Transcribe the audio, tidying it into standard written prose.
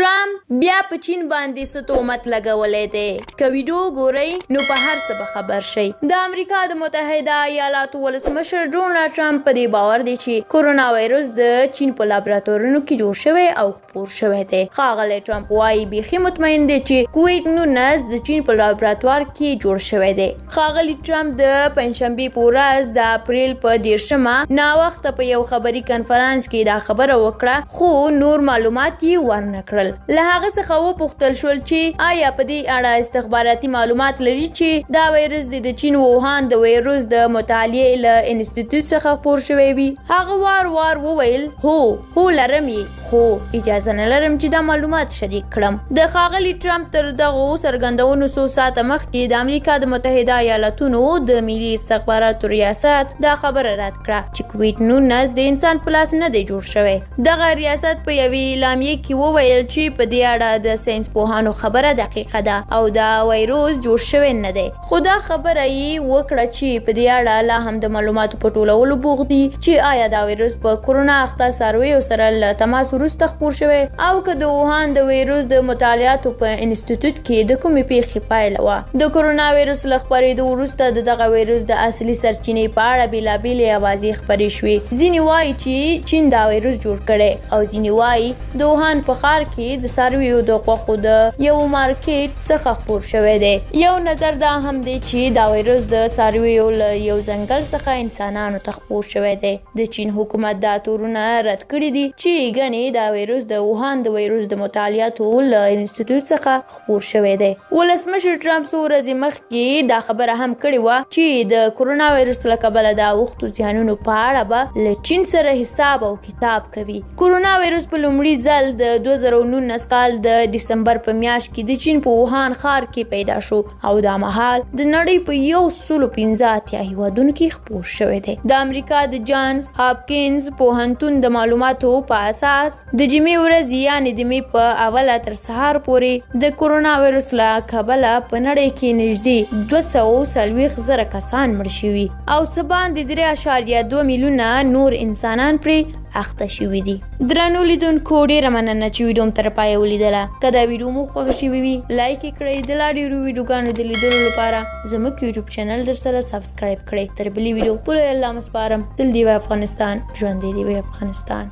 ټرمپ بیا په چین باندې څه تهمت لګولی دی. که ویډیو ګورئ نو په هر څه به خبر شئ. د امریکا د متحده ایالاتو ولسمشر ډونالډ ټرمپ په دې باور دی چې کورونا وایرس د چین په لابراتوارونو کې جوړ شوی او خپور شوی دی. ښاغلی ټرمپ وایي بیخي مطمئن دی چې کوویډ-19 د چین په لابراتوار کې جوړ شوی دی. ښاغلی ټرمپ د پنجشنبې په ورځ د اپریل په 10 ناوخته په یو خبري کنفرانس کې دا خبره وکړه، خو نور معلومات یې ورنه کړل. له هغه څخه وپوښتل شول چې آیا په دې اړه استخباراتي معلومات لري چې دا وایرس د چین ووهان د وایرس د مطالعې له انسټیټیوټ څخه خپور شوی وي. هغه وار وویل هو لرم یې، خو اجازه نه لرم چې دا معلومات شریک کړم. د ښاغلي ټرمپ تر دغو څرګندونو څو ساعته مخکې د امریکا د متحده ایالاتونو د ملي استخباراتو ریاست دا خبره رد کړه چې کوویډ-19 د انسان په لاس نه دی جوړ شوی. دغه ریاست په یوې اعلامیې کې وویل چې په دې اړه د ساینس پوهانو خبره دقیقه ده او دا وایروس جوړ شوی نه دی. خو دا خبره یې وکړه چې په دې اړه لا هم د معلوماتو په ټولولو بوخت دي چې آیا دا وایروس په کورونا اخته څارویو سره له تماس وروسته خپور شوی او که د ووهان د وایروس د مطالعاتو په انسټیټیوټ کې د کومې پیښې پایله وه. د کورونا وایروس له خپرېدو وروسته د دغه وایروس د اصلي سرچینې په اړه بېلابېلې اوازې خپرې شوې. ځینې وایي چې چین دا وایروس جوړ کړی او ځینې وایي د ووهان په ښار کې د څارویو د غوښو د یو مارکیټ څخه خپور شوی دی. یو نظر دا هم دی چې دا وایروس د څارویو له یو ځنګل څخه انسانانو ته خپور شوی دی. د چین حکومت دا تورونه رد کړي دي چې ګنې دا وایروس د ووهان د وایروس د مطالعاتو له انسټیټیوټ څخه خپور شوی دی. ولسمشر ټرمپ څو ورځې مخکې دا خبره هم کړې وه چې د کورونا وایروس له کبله د اوښتو زیانونو په اړه به له چین سره حساب او کتاب کوي. کورونا وایروس په لومړي ځل د 2019 کال د ډسمبر په میاشت کې د چین په ووهان ښار کې پیدا شو او دا مهال د نړۍ په 115 هیوادونو کې خپور شوی دی. د امریکا د جانز هاپکینز پوهنتون د معلوماتو په اساس د جمعې ورځ یعنې د مې په اوله تر سهار پورې د کورونا وایروس له کبله په نړۍ کې نږدې 240,000 کسان مړ شوي او څه باندې 3.2 میلیونه نور انسانان پرې اخته شوي دي. درنو لیدونکو ډېره مننه چې ویډیو مو تر پایه ولیدله. که دا ویډیو مو خوښه شوې وي لایک یې کړئ. د لا ډېرو ویډیوګانو د لیدلو لپاره زموږ یوټیوب چینل در سره سبسکرایب کړئ. تر بلې ویډیو پورې الله مو سپارم. تل دې وي افغانستان، ژوندی دې وي افغانستان.